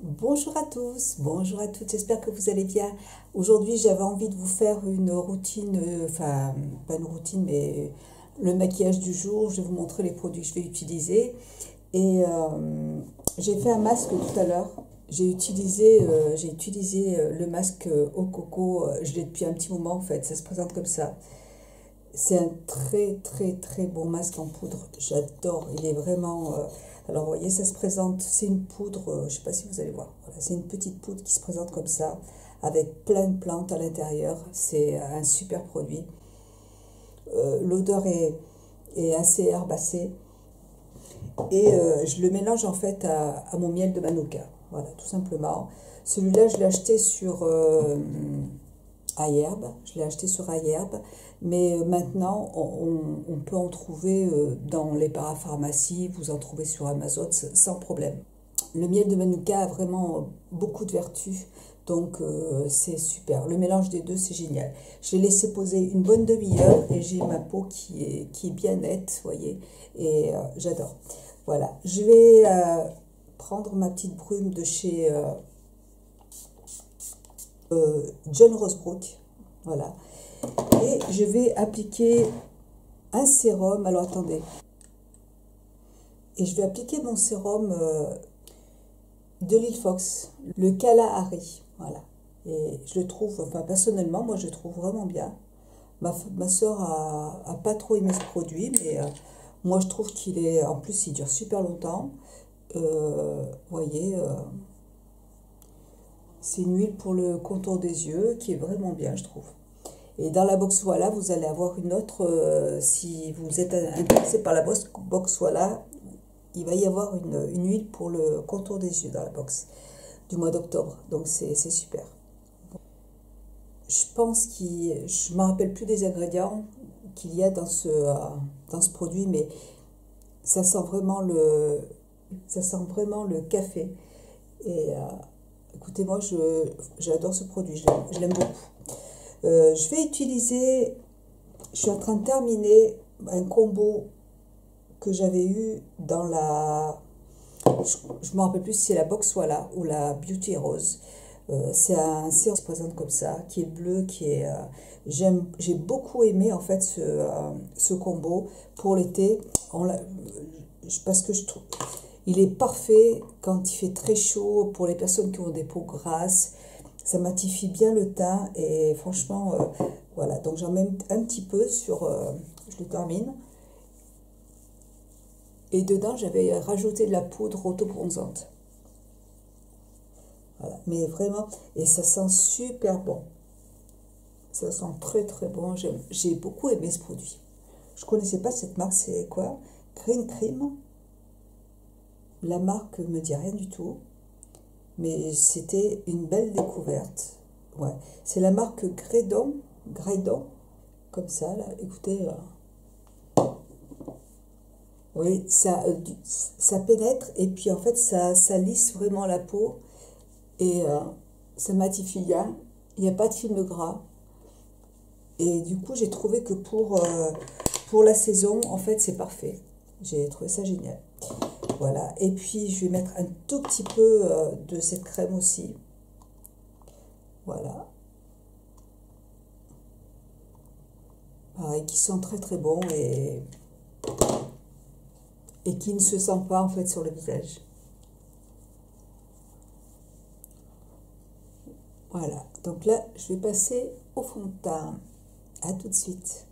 Bonjour à tous, bonjour à toutes, j'espère que vous allez bien. Aujourd'hui, j'avais envie de vous faire une routine, enfin, pas une routine, mais le maquillage du jour. Je vais vous montrer les produits que je vais utiliser. Et j'ai fait un masque tout à l'heure. J'ai utilisé le masque au coco. Je l'ai depuis un petit moment en fait, ça se présente comme ça. C'est un très très très bon masque en poudre. J'adore. Il est vraiment. Alors vous voyez, ça se présente. C'est une poudre. Je ne sais pas si vous allez voir. Voilà, c'est une petite poudre qui se présente comme ça, avec plein de plantes à l'intérieur. C'est un super produit. L'odeur est assez herbacée. Et je le mélange en fait à mon miel de Manuka. Voilà, tout simplement. Celui-là, je l'ai acheté sur iHerb. Je l'ai acheté sur iHerb. Mais maintenant, on peut en trouver dans les parapharmacies. Vous en trouvez sur Amazon sans problème. Le miel de Manuka a vraiment beaucoup de vertus. Donc c'est super. Le mélange des deux, c'est génial. Je l'ai laissé poser une bonne demi-heure et j'ai ma peau qui est bien nette, vous voyez. Et j'adore. Voilà. Je vais prendre ma petite brume de chez John Rosebrook. Voilà. Et je vais appliquer un sérum. Alors attendez. Et je vais appliquer mon sérum de Lil Fox, le Kalahari. Voilà. Et je le trouve, enfin personnellement, moi je le trouve vraiment bien. Ma soeur a pas trop aimé ce produit, mais moi je trouve qu'il est, en plus il dure super longtemps. Vous voyez, c'est une huile pour le contour des yeux qui est vraiment bien, je trouve. Et dans la box Voilà, vous allez avoir une autre, si vous êtes intéressé par la box Voilà, il va y avoir une huile pour le contour des yeux dans la box du mois d'octobre. Donc c'est super. Je pense je ne me rappelle plus des ingrédients qu'il y a dans ce produit, mais ça sent vraiment le café. Et écoutez, moi j'adore ce produit, je l'aime beaucoup. Je vais utiliser, je suis en train de terminer un combo que j'avais eu dans je ne me rappelle plus si c'est la box Voilà ou la Beauty Rose. C'est un sérum qui se présente comme ça, qui est bleu, j'ai beaucoup aimé en fait ce combo pour l'été, parce que je trouve il est parfait quand il fait très chaud pour les personnes qui ont des peaux grasses. Ça matifie bien le teint et franchement, voilà. Donc j'en mets un petit peu je le termine. Et dedans, j'avais rajouté de la poudre autobronzante. Voilà. Mais vraiment, et ça sent super bon. Ça sent très très bon. J'ai beaucoup aimé ce produit. Je ne connaissais pas cette marque, c'est quoi? Green Cream. La marque me dit rien du tout. Mais c'était une belle découverte. Ouais. C'est la marque Graydon, comme ça, là. Écoutez, oui, ça pénètre et puis en fait, ça lisse vraiment la peau et ça matifie bien. Il n'y a pas de film gras. Et du coup, j'ai trouvé que pour la saison, en fait, c'est parfait. J'ai trouvé ça génial. Voilà. Et puis, je vais mettre un tout petit peu de cette crème aussi. Voilà. Pareil, qui sent très très bon et qui ne se sent pas en fait sur le visage. Voilà. Donc là, je vais passer au fond de teint. À tout de suite.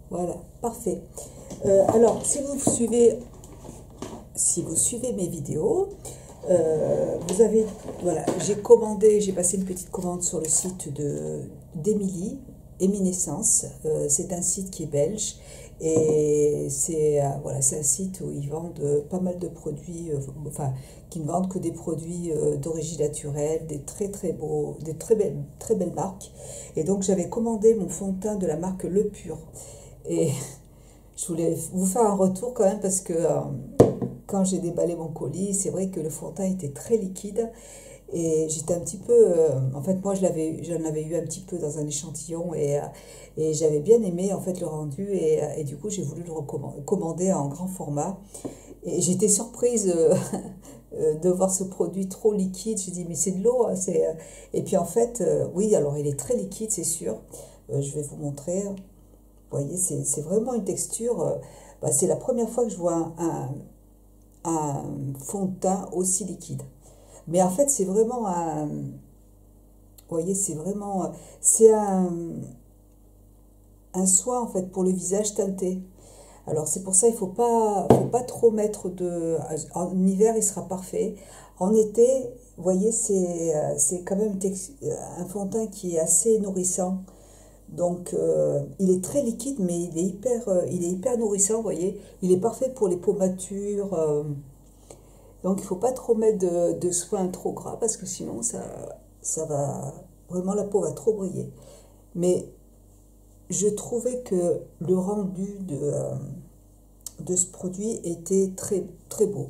Voilà, parfait. Alors, si vous suivez mes vidéos, voilà, j'ai passé une petite commande sur le site d'Emilie, Eminescence. C'est un site qui est belge et voilà, c'est un site où ils vendent pas mal de produits, enfin, qui ne vendent que des produits d'origine naturelle, des très très beaux, des très belles marques. Et donc j'avais commandé mon fond de teint de la marque Le Pur. Et je voulais vous faire un retour quand même parce que quand j'ai déballé mon colis, c'est vrai que le fond de teint était très liquide et j'étais un petit peu, en fait moi j'en avais eu un petit peu dans un échantillon et j'avais bien aimé en fait le rendu et du coup j'ai voulu le commander en grand format et j'étais surprise de voir ce produit trop liquide. Je dis, mais c'est de l'eau, hein, et puis en fait, oui, alors il est très liquide, c'est sûr. Je vais vous montrer. Vous voyez, c'est vraiment une texture. Bah, c'est la première fois que je vois un fond de teint aussi liquide. Mais en fait, c'est vraiment un. Vous voyez, c'est vraiment. C'est un soin en fait pour le visage teinté. Alors c'est pour ça il faut pas trop mettre de. En hiver, il sera parfait. En été, vous voyez, c'est quand même un fond de teint qui est assez nourrissant. Donc, il est très liquide, mais il est hyper nourrissant, vous voyez. Il est parfait pour les peaux matures. Donc, il ne faut pas trop mettre de soin trop gras, parce que sinon, ça va... Vraiment, la peau va trop briller. Mais je trouvais que le rendu de ce produit était très, très beau.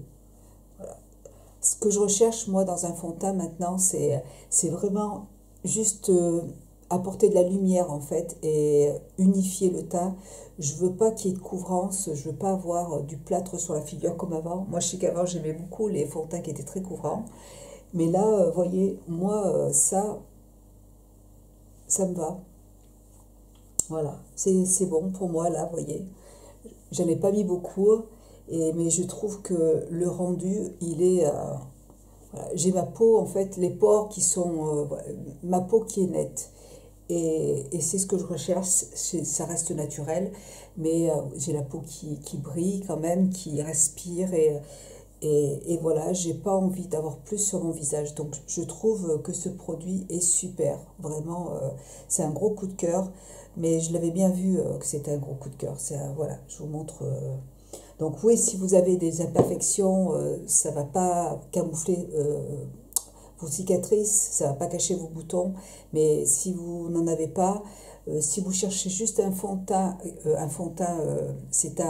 Voilà. Ce que je recherche, moi, dans un fond de teint, maintenant, c'est vraiment juste... apporter de la lumière en fait et unifier le teint. Je veux pas qu'il y ait de couvrance, je veux pas avoir du plâtre sur la figure comme avant. Moi je sais qu'avant j'aimais beaucoup les fonds de teint qui étaient très couvrants, mais là voyez, moi ça me va. Voilà, c'est bon pour moi là, voyez. J'en ai pas mis beaucoup, mais je trouve que le rendu il est voilà. J'ai ma peau en fait, les pores qui sont ma peau qui est nette. Et c'est ce que je recherche, ça reste naturel, mais j'ai la peau qui brille quand même, qui respire, et voilà, j'ai pas envie d'avoir plus sur mon visage. Donc je trouve que ce produit est super, vraiment, c'est un gros coup de cœur, mais je l'avais bien vu que c'était un gros coup de cœur. Voilà, je vous montre. Donc oui, si vous avez des imperfections, ça va pas camoufler vos cicatrices, ça va pas cacher vos boutons, mais si vous n'en avez pas, si vous cherchez juste un fond de teint, c'est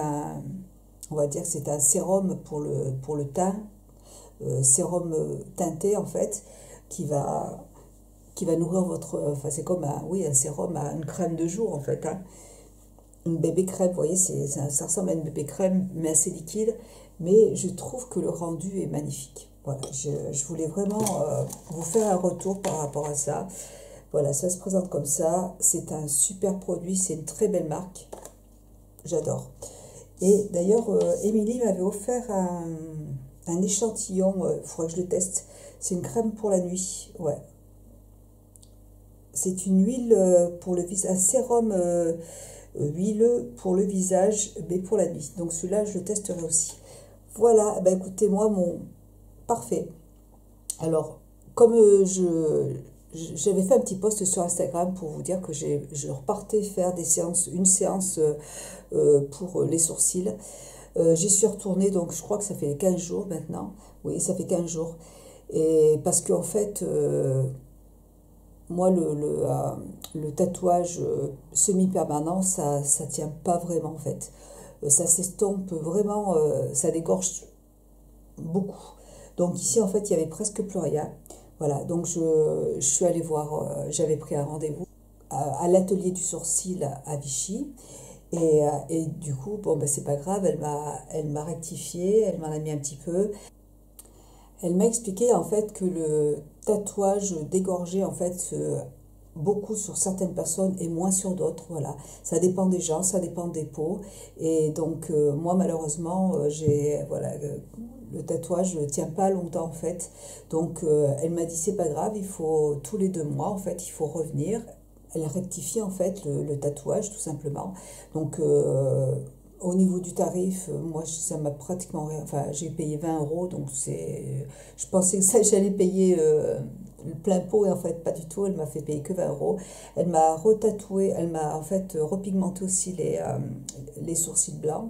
on va dire, c'est un sérum pour le teint, sérum teinté en fait, qui va, qui va nourrir votre, enfin c'est comme oui, un sérum, une crème de jour en fait, hein. Une bébé crème, vous voyez, ça ressemble à une bébé crème, mais assez liquide, mais je trouve que le rendu est magnifique. Voilà, je voulais vraiment vous faire un retour par rapport à ça. Voilà, ça se présente comme ça. C'est un super produit, c'est une très belle marque. J'adore. Et d'ailleurs, Émilie m'avait offert un échantillon, il faudrait que je le teste. C'est une crème pour la nuit, ouais. C'est une huile pour le visage, un sérum huileux pour le visage, mais pour la nuit. Donc celui-là, je le testerai aussi. Voilà, bah écoutez, moi, parfait. Alors, comme j'avais fait un petit post sur Instagram pour vous dire que je repartais faire une séance pour les sourcils. J'y suis retournée, donc je crois que ça fait 15 jours maintenant. Oui, ça fait 15 jours. Et parce qu'en fait, moi, le tatouage semi-permanent, ça tient pas vraiment en fait. Ça s'estompe vraiment, ça dégorge beaucoup. Donc ici, en fait, il y avait presque plus rien. Voilà, donc je suis allée voir, j'avais pris un rendez-vous à l'atelier du sourcil à Vichy. Et du coup, bon, ben, c'est pas grave, elle m'a rectifié, elle m'en a mis un petit peu. Elle m'a expliqué en fait que le tatouage dégorgeait en fait beaucoup sur certaines personnes et moins sur d'autres. Voilà, ça dépend des gens, ça dépend des peaux. Et donc moi malheureusement le tatouage ne tient pas longtemps en fait. Donc elle m'a dit c'est pas grave, il faut tous les 2 mois en fait il faut revenir. Elle rectifie en fait le tatouage tout simplement. Donc au niveau du tarif, moi ça m'a pratiquement rien. Enfin, j'ai payé 20 €, donc je pensais que ça j'allais payer le plein pot et en fait pas du tout. Elle m'a fait payer que 20 €. Elle m'a retatoué, elle m'a en fait repigmenté aussi les sourcils blancs.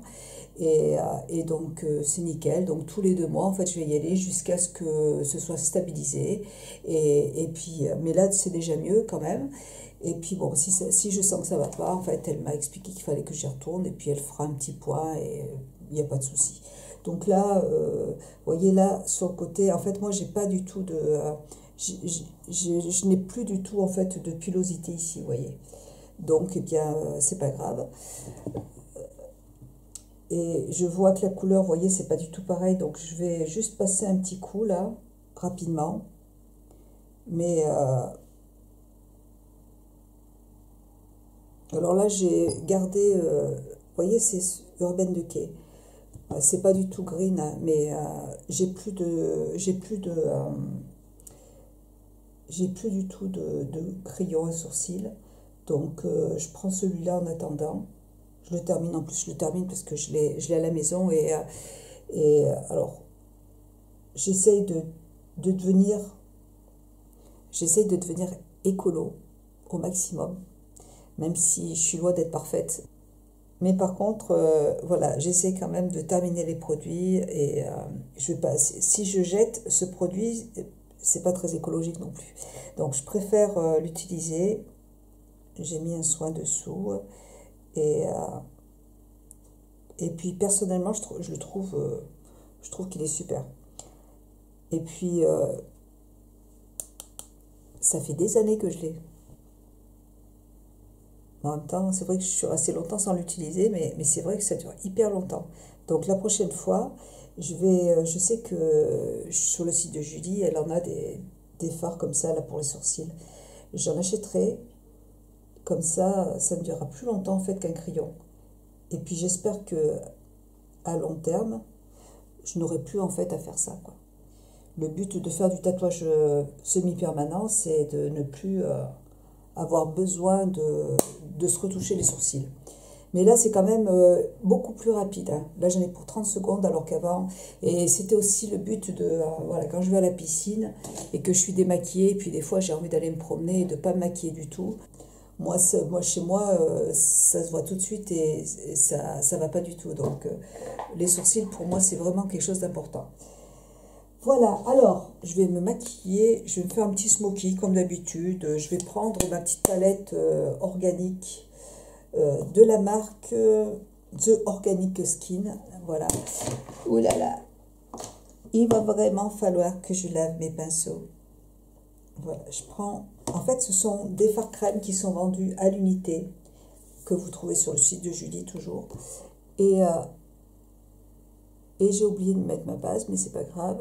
Et donc c'est nickel. Donc tous les 2 mois en fait je vais y aller jusqu'à ce que ce soit stabilisé. Et puis mais là c'est déjà mieux quand même. Et puis bon, si je sens que ça va pas, en fait, elle m'a expliqué qu'il fallait que j'y retourne et puis elle fera un petit point et il n'y a pas de souci. Donc là, vous voyez là, sur le côté, en fait, moi, j'ai pas du tout de... je n'ai plus du tout, en fait, de pilosité ici, vous voyez. Donc, eh bien, c'est pas grave. Et je vois que la couleur, vous voyez, c'est pas du tout pareil. Donc je vais juste passer un petit coup là, rapidement. Mais alors là, j'ai gardé, vous voyez, c'est Urban Decay. C'est pas du tout green, hein, mais j'ai plus du tout de crayon à sourcils. Donc je prends celui-là en attendant. Je le termine, en plus je le termine parce que je l'ai à la maison. Et alors, j'essaye de devenir, j'essaye de devenir écolo au maximum, même si je suis loin d'être parfaite. Mais par contre, voilà, j'essaie quand même de terminer les produits et je vais pas, si je jette ce produit, c'est pas très écologique non plus. Donc je préfère l'utiliser. J'ai mis un soin dessous et, euh, et puis personnellement, je trouve qu'il est super. Et puis ça fait des années que je l'ai. En même temps, c'est vrai que je suis restée longtemps sans l'utiliser, mais c'est vrai que ça dure hyper longtemps. Donc la prochaine fois, je sais que sur le site de Julie, elle en a des fards comme ça là pour les sourcils. J'en achèterai, comme ça me durera plus longtemps en fait qu'un crayon. Et puis j'espère que à long terme, je n'aurai plus en fait à faire ça, quoi. Le but de faire du tatouage semi-permanent, c'est de ne plus avoir besoin de se retoucher les sourcils. Mais là, c'est quand même beaucoup plus rapide, hein. Là, j'en ai pour 30 secondes alors qu'avant. Et c'était aussi le but de, voilà, quand je vais à la piscine et que je suis démaquillée, et puis des fois, j'ai envie d'aller me promener et de ne pas me maquiller du tout. Moi chez moi, ça se voit tout de suite et ça va pas du tout. Donc, les sourcils, pour moi, c'est vraiment quelque chose d'important. Voilà, alors, je vais me maquiller, je vais me faire un petit smokey comme d'habitude. Je vais prendre ma petite palette organique de la marque The Organic Skin. Voilà. Ouh là là, il va vraiment falloir que je lave mes pinceaux. Voilà, je prends... En fait, ce sont des fards crème qui sont vendus à l'unité, que vous trouvez sur le site de Julie toujours. Et, euh, et j'ai oublié de mettre ma base, mais c'est pas grave.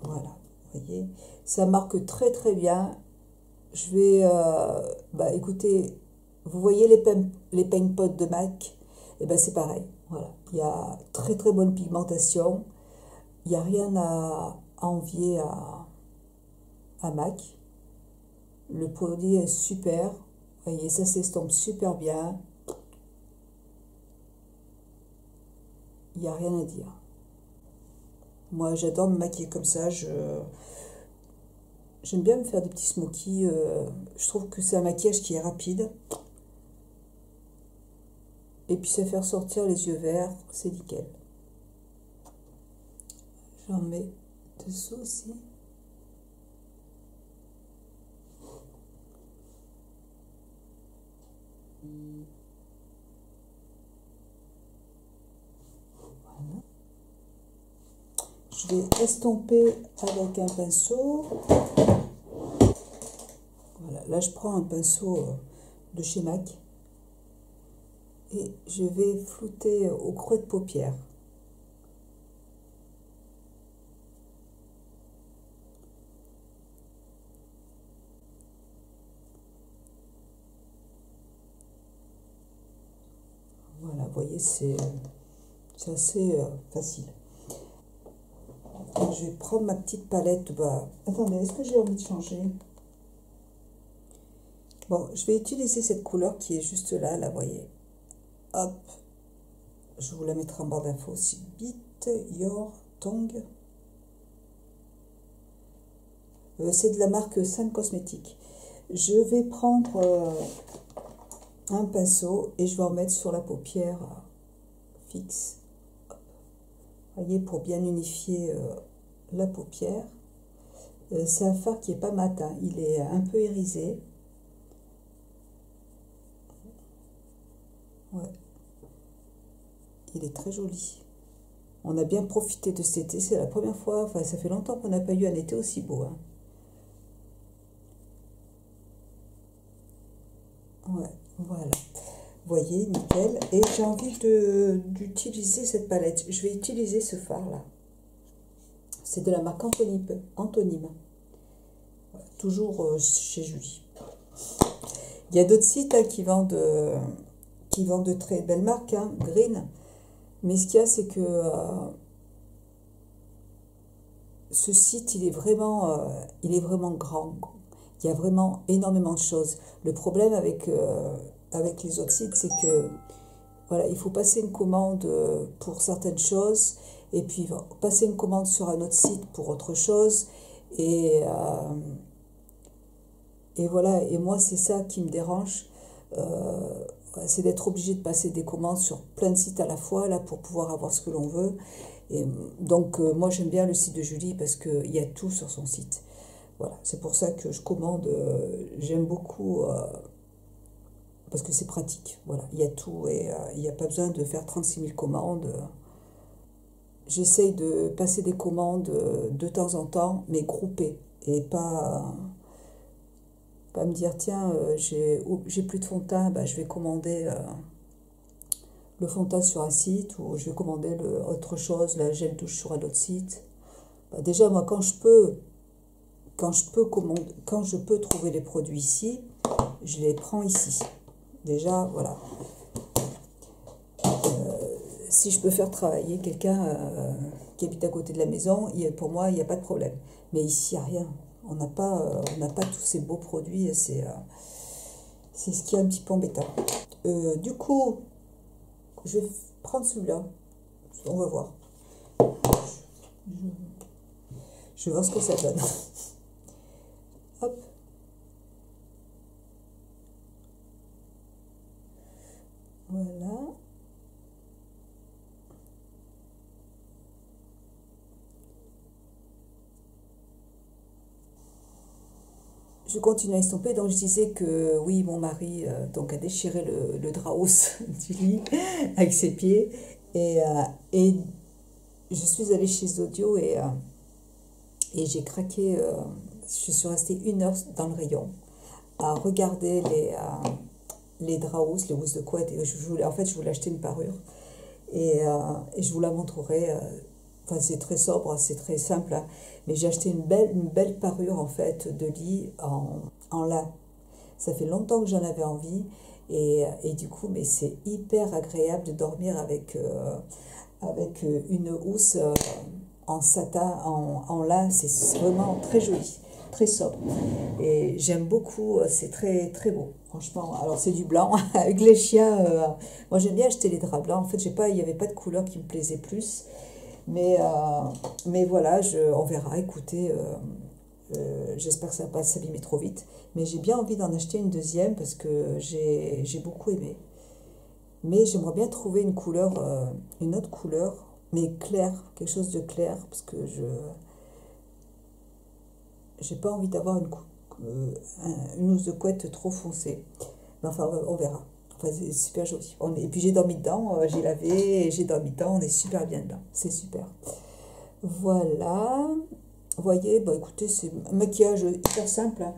Voilà, vous voyez, ça marque très très bien. Je vais, bah écoutez, vous voyez les paint pots de MAC, et ben c'est pareil. Voilà, il y a très très bonne pigmentation. Il n'y a rien à envier à MAC. Le produit est super. Vous voyez, ça s'estompe super bien. Il n'y a rien à dire. Moi, j'adore me maquiller comme ça. J'aime bien me faire des petits smokies. Je trouve que c'est un maquillage qui est rapide. Et puis, ça fait ressortir les yeux verts. C'est nickel. J'en mets dessous aussi. Voilà. Je vais estomper avec un pinceau. Voilà, là je prends un pinceau de chez MAC et je vais flouter au creux de paupière. Voilà, vous voyez, c'est assez facile. Donc, je vais prendre ma petite palette. Bah, attendez, est-ce que j'ai envie de changer? Bon, je vais utiliser cette couleur qui est juste là, vous voyez. Hop, je vous la mettrai en barre d'infos aussi. Bite Your Tongue. C'est de la marque Sun Cosmétique. Je vais prendre un pinceau et je vais en mettre sur la paupière fixe. Vous voyez, pour bien unifier la paupière. C'est un fard qui est pas mat, hein. Il est un peu irisé. Ouais. Il est très joli. On a bien profité de cet été. C'est la première fois, enfin ça fait longtemps qu'on n'a pas eu un été aussi beau, hein. Ouais, voilà. Voyez, nickel. Et j'ai envie d'utiliser cette palette. Je vais utiliser ce fard là. C'est de la marque Antonyme. Voilà, toujours chez Julie. Il y a d'autres sites hein, qui vendent de très belles marques, hein, Green. Mais ce qu'il y a, c'est que ce site, il est vraiment grand. Il y a vraiment énormément de choses. Le problème avec les autres sites, c'est que voilà, il faut passer une commande pour certaines choses, et puis passer une commande sur un autre site pour autre chose. Et voilà, et moi, c'est ça qui me dérange. C'est d'être obligé de passer des commandes sur plein de sites à la fois, là, pour pouvoir avoir ce que l'on veut. Et donc, moi, j'aime bien le site de Julie parce qu'il y a tout sur son site. Voilà, c'est pour ça que je commande. J'aime beaucoup parce que c'est pratique. Voilà, il y a tout et il n'y a pas besoin de faire 36 000 commandes. J'essaye de passer des commandes de temps en temps, mais groupées et pas me dire tiens, j'ai plus de fond de teint, bah, je vais commander le fond de teint sur un site ou je vais commander autre chose, la gel douche sur un autre site. Bah, déjà, moi, quand je peux trouver les produits ici, je les prends ici. Déjà, voilà. Si je peux faire travailler quelqu'un qui habite à côté de la maison, pour moi, il n'y a pas de problème. Mais ici, il n'y a rien. On n'a pas tous ces beaux produits. C'est ce qui est un petit peu embêtant. Du coup, je vais prendre celui-là. On va voir. Je vais voir ce que ça donne. Hop. Voilà. Je continue à estomper, donc je disais que oui, mon mari donc a déchiré le draus du lit avec ses pieds et je suis allée chez Zodio et j'ai craqué, je suis restée 1 heure dans le rayon à regarder les draus, les housses de couette et en fait je voulais acheter une parure et je vous la montrerai. Enfin, c'est très sobre, c'est très simple, hein. Mais j'ai acheté une belle parure en fait de lit en lin. Ça fait longtemps que j'en avais envie et du coup, mais c'est hyper agréable de dormir avec une housse en satin, en lin. C'est vraiment très joli, très sobre. Et j'aime beaucoup, c'est très très beau, franchement. Alors c'est du blanc avec les chiens. Moi j'aime bien acheter les draps blancs. En fait, il n'y avait pas de couleur qui me plaisait plus. Mais voilà, on verra. Écoutez, j'espère que ça ne va pas s'abîmer trop vite. Mais j'ai bien envie d'en acheter une deuxième parce que j'ai beaucoup aimé. Mais j'aimerais bien trouver une autre couleur, mais claire, quelque chose de clair, parce que j'ai pas envie d'avoir une housse de couette trop foncée. Mais enfin, on verra. Enfin, c'est super joli. Et puis j'ai dormi dedans, j'ai lavé, et j'ai dormi dedans, on est super bien dedans. C'est super. Voilà. Vous voyez, bah écoutez, c'est un maquillage hyper simple, hein.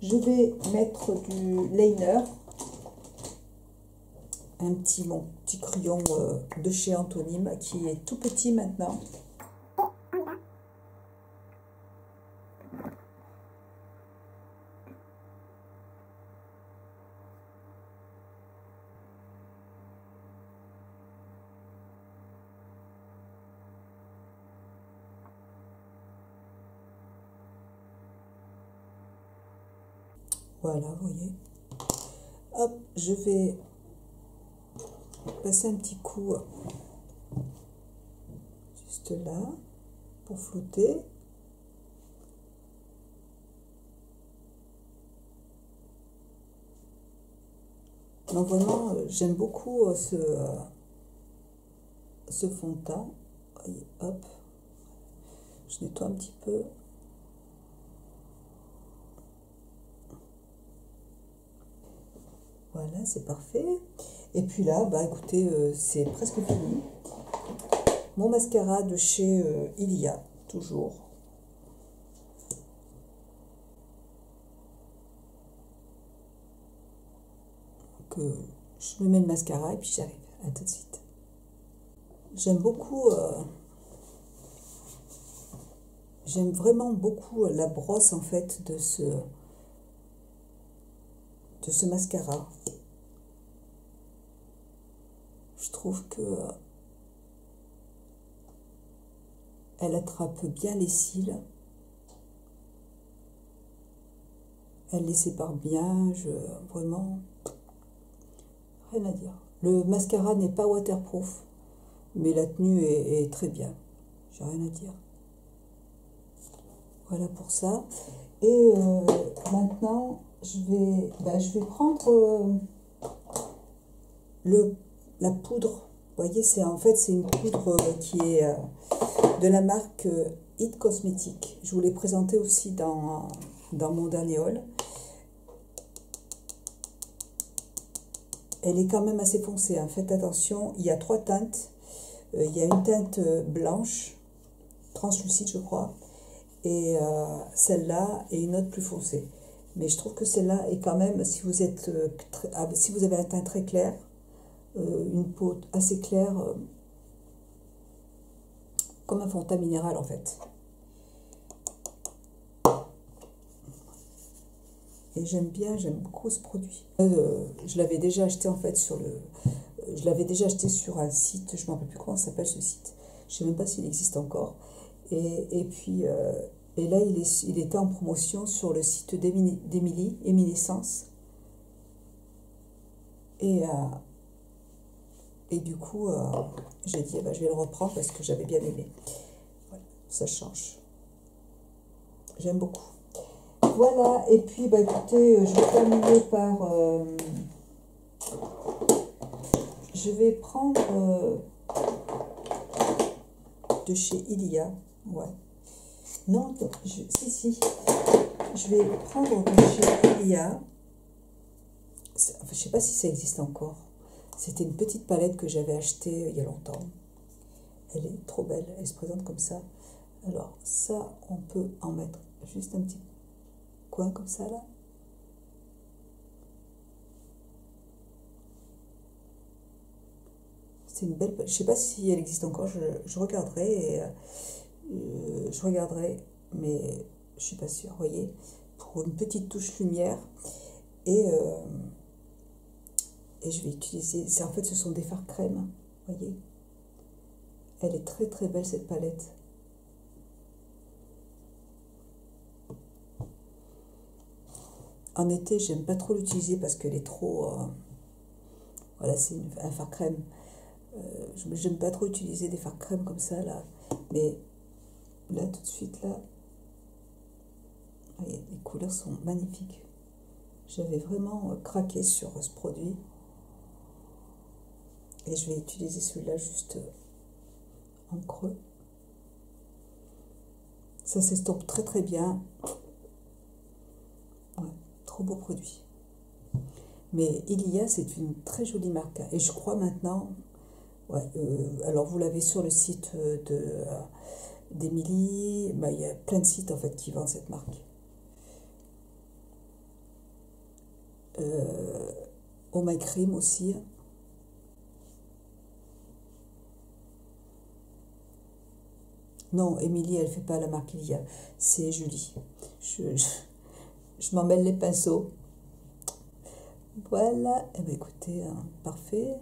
Je vais mettre du liner. Mon petit crayon de chez Antonyme qui est tout petit maintenant. Voilà, vous voyez. Hop, je vais passer un petit coup juste là pour flouter. Donc vraiment, j'aime beaucoup ce fond de teint. Voyez, hop, je nettoie un petit peu. Voilà, c'est parfait. Et puis là, bah écoutez, c'est presque fini. Mon mascara de chez Ilia, toujours. Que Je me mets le mascara et puis j'arrive. À tout de suite. J'aime beaucoup... J'aime vraiment beaucoup la brosse en fait de ce mascara. Je trouve que elle attrape bien les cils. Elle les sépare bien. Vraiment, rien à dire. Le mascara n'est pas waterproof, mais la tenue est très bien. J'ai rien à dire. Voilà pour ça. Et maintenant, je vais prendre la poudre. Vous voyez, en fait, c'est une poudre qui est de la marque It Cosmetics. Je vous l'ai présentée aussi dans mon dernier haul. Elle est quand même assez foncée, hein. Faites attention, il y a 3 teintes. Il y a une teinte blanche, translucide, je crois. Et celle-là et une autre plus foncée. Mais je trouve que celle-là est quand même, si vous avez un teint très clair, une peau assez claire, comme un fond de teint minéral en fait. Et j'aime beaucoup ce produit. Je l'avais déjà acheté en fait je l'avais déjà acheté sur un site, je ne me rappelle plus comment s'appelle ce site. Je ne sais même pas s'il existe encore. Et puis, et là, il était en promotion sur le site d'Emilie, Eminescence. Et du coup, j'ai dit, je vais le reprendre parce que j'avais bien aimé. Voilà, ça change. J'aime beaucoup. Voilà, et puis, écoutez, je vais terminer par... je vais prendre de chez Ilia. Ouais. Non, si. Je vais prendre de chez Ilia. Enfin, je sais pas si ça existe encore. C'était une petite palette que j'avais achetée il y a longtemps. Elle est trop belle. Elle se présente comme ça. Alors, ça, on peut en mettre juste un petit coin comme ça, là. C'est une belle... Je sais pas si elle existe encore. Je regarderai. Je regarderai, mais je suis pas sûre. Vous voyez, pour une petite touche lumière. Et je vais utiliser... En fait, ce sont des fards crème. Vous voyez, elle est très très belle cette palette. En été, j'aime pas trop l'utiliser parce qu'elle est trop... voilà, c'est un fard crème. J'aime pas trop utiliser des fards crème comme ça, là. Mais là, tout de suite, là, voyez, les couleurs sont magnifiques. J'avais vraiment craqué sur ce produit. Et je vais utiliser celui-là juste en creux. Ça s'estompe très très bien. Ouais, trop beau produit. Mais Ilia, c'est une très jolie marque. Et je crois maintenant... Ouais, alors vous l'avez sur le site d'Emilie. Il y a plein de sites en fait qui vendent cette marque. Oh My Cream aussi. Non, Émilie, elle fait pas la marque Ilia. C'est Julie. Je m'en mêle les pinceaux. Voilà. Eh bien, écoutez, parfait.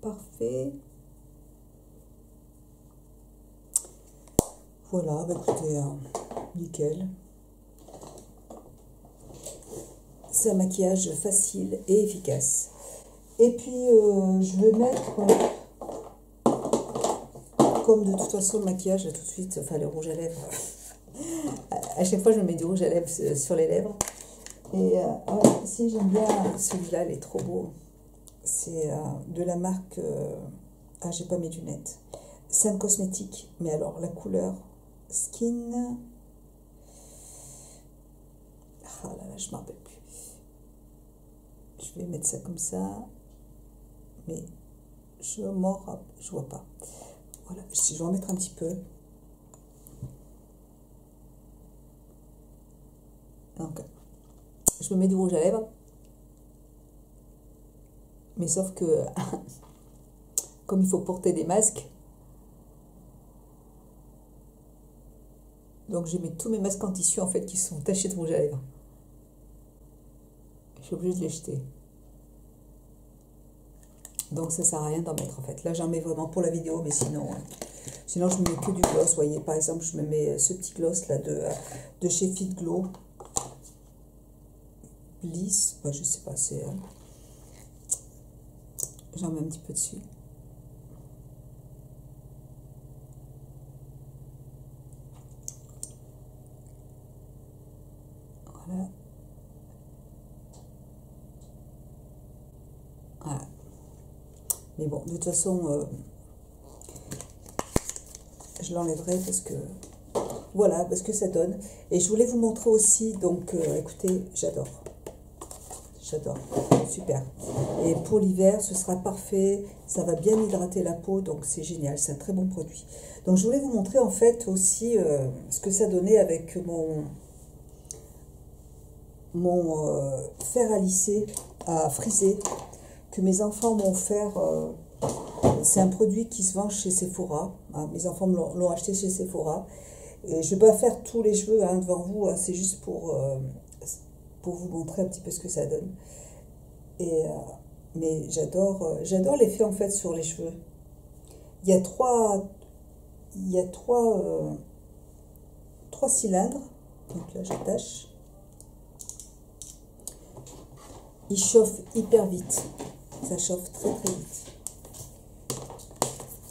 Parfait. Voilà, écoutez, nickel. C'est un maquillage facile et efficace. Et puis, je vais mettre, comme de toute façon, le maquillage, tout de suite, enfin, le rouge à lèvres. À chaque fois, je me mets du rouge à lèvres sur les lèvres. Et si j'aime bien celui-là, il est trop beau. C'est de la marque... j'ai pas mes lunettes. C'est un cosmétique, mais alors, la couleur Skin... Ah là là, je m'en rappelle plus. Je vais mettre ça comme ça. Mais je vois pas. Voilà, je vais en mettre un petit peu. Donc, je me mets du rouge à lèvres, mais sauf que, comme il faut porter des masques, donc j'ai mis tous mes masques en tissu en fait qui sont tachés de rouge à lèvres. Je suis obligée de les jeter. Donc ça sert à rien d'en mettre en fait. Là j'en mets vraiment pour la vidéo, mais sinon, sinon je me mets que du gloss. Vous voyez, par exemple, je me mets ce petit gloss là de chez Fit Glow. Bliss, je sais pas, c'est... j'en mets un petit peu dessus. Voilà. Voilà. Mais bon, de toute façon, je l'enlèverai parce que... Voilà, parce que ça donne. Et je voulais vous montrer aussi, donc, écoutez, j'adore. J'adore, super. Et pour l'hiver, ce sera parfait. Ça va bien hydrater la peau, donc c'est génial. C'est un très bon produit. Donc, je voulais vous montrer, en fait, aussi ce que ça donnait avec mon fer à lisser, à friser, que mes enfants m'ont offert. C'est un produit qui se vend chez Sephora. Hein, mes enfants l'ont acheté chez Sephora. Et je ne vais pas faire tous les cheveux devant vous. Hein, c'est juste pour vous montrer un petit peu ce que ça donne. Et, mais j'adore l'effet en fait sur les cheveux. Il y a trois cylindres. Donc là, j'attache. Il chauffe hyper vite. Ça chauffe très très vite.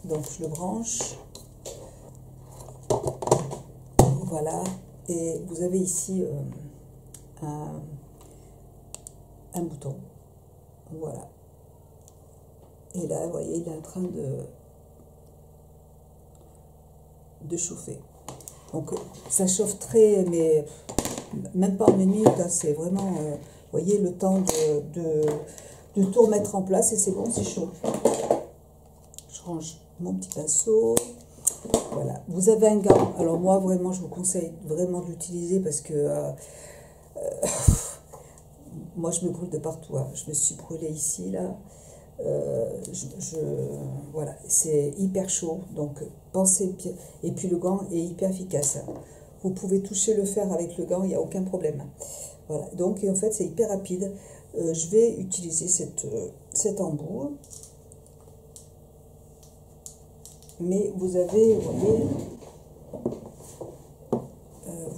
Donc je le branche. Voilà. Et vous avez ici un bouton. Voilà. Et là, vous voyez, il est en train de chauffer. Donc ça chauffe très, mais même pas en une minute. Hein, c'est vraiment, vous voyez, le temps de tout remettre en place et c'est bon, c'est chaud. Je range mon petit pinceau. Voilà. Vous avez un gant. Alors moi, vraiment, je vous conseille vraiment de l'utiliser parce que moi, je me brûle de partout. Hein. Je me suis brûlée ici, là. Voilà, c'est hyper chaud. Donc, pensez bien. Et puis, le gant est hyper efficace. Hein. Vous pouvez toucher le fer avec le gant, il n'y a aucun problème. Voilà. Donc, et en fait, c'est hyper rapide. Je vais utiliser cet embout. Mais vous avez, vous voyez,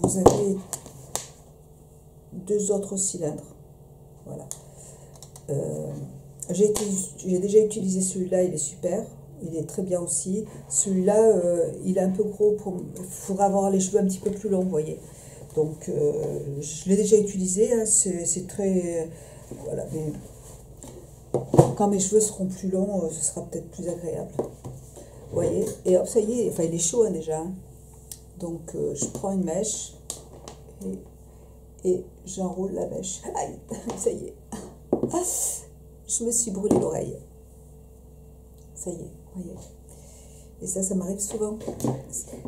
vous avez deux autres cylindres. Voilà. J'ai déjà utilisé celui-là, il est super. Il est très bien aussi. Celui-là, il est un peu gros. Il faudra avoir les cheveux un petit peu plus longs, vous voyez. Donc, je l'ai déjà utilisé. Hein, c'est très... Voilà. Mais quand mes cheveux seront plus longs, ce sera peut-être plus agréable. Vous voyez. Et hop, ça y est. Enfin, il est chaud hein, déjà. Donc, je prends une mèche et j'enroule la mèche. Aïe, ça y est. Je me suis brûlé l'oreille. Ça y est, voyez. Et ça m'arrive souvent.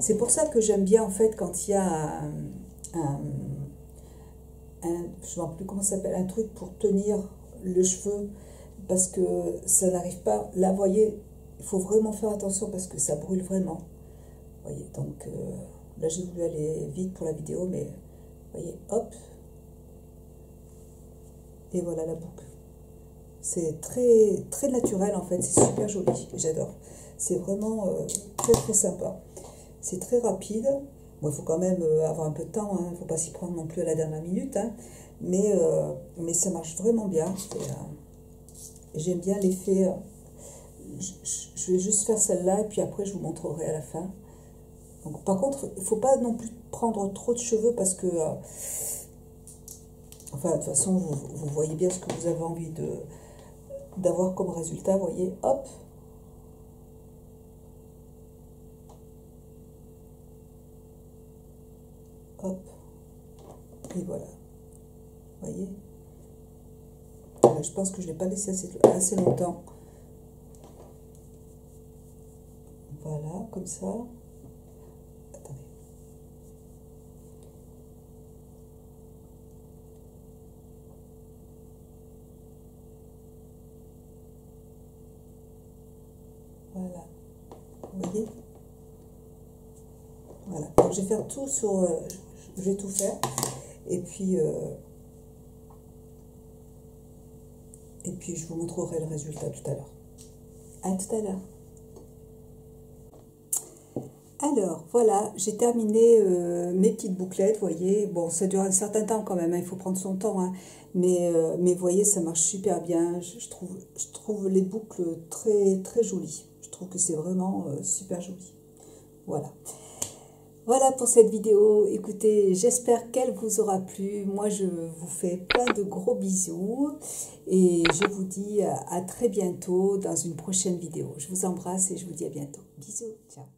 C'est pour ça que j'aime bien, en fait, quand il y a je ne sais plus comment ça s'appelle, un truc pour tenir le cheveu, parce que ça n'arrive pas. Là, vous voyez, il faut vraiment faire attention parce que ça brûle vraiment. Vous voyez, donc là, j'ai voulu aller vite pour la vidéo, mais vous voyez, hop. Et voilà la boucle. C'est très, très naturel en fait, c'est super joli, j'adore. C'est vraiment très très sympa. C'est très rapide. Bon, il faut quand même avoir un peu de temps, il ne faut pas s'y prendre non plus à la dernière minute. Hein. Mais ça marche vraiment bien. J'aime bien l'effet. Je vais juste faire celle-là et puis après je vous montrerai à la fin. Donc, par contre, il ne faut pas non plus prendre trop de cheveux parce que... enfin, de toute façon, vous voyez bien ce que vous avez envie d'avoir comme résultat, vous voyez, hop. Hop. Et voilà. Vous voyez. Là, je pense que je ne l'ai pas laissé assez longtemps. Voilà, comme ça. Attendez. Voilà, vous voyez? Voilà, donc je vais faire tout sur... je vais tout faire. Et puis je vous montrerai le résultat tout à l'heure. À tout à l'heure. Alors, voilà, j'ai terminé mes petites bouclettes, vous voyez. Bon, ça dure un certain temps quand même, hein, il faut prendre son temps, hein. Mais vous voyez, ça marche super bien. Je trouve les boucles très, très jolies. Je trouve que c'est vraiment super joli. Voilà. Voilà pour cette vidéo. Écoutez, j'espère qu'elle vous aura plu. Moi, je vous fais plein de gros bisous. Et je vous dis à très bientôt dans une prochaine vidéo. Je vous embrasse et je vous dis à bientôt. Bisous, ciao.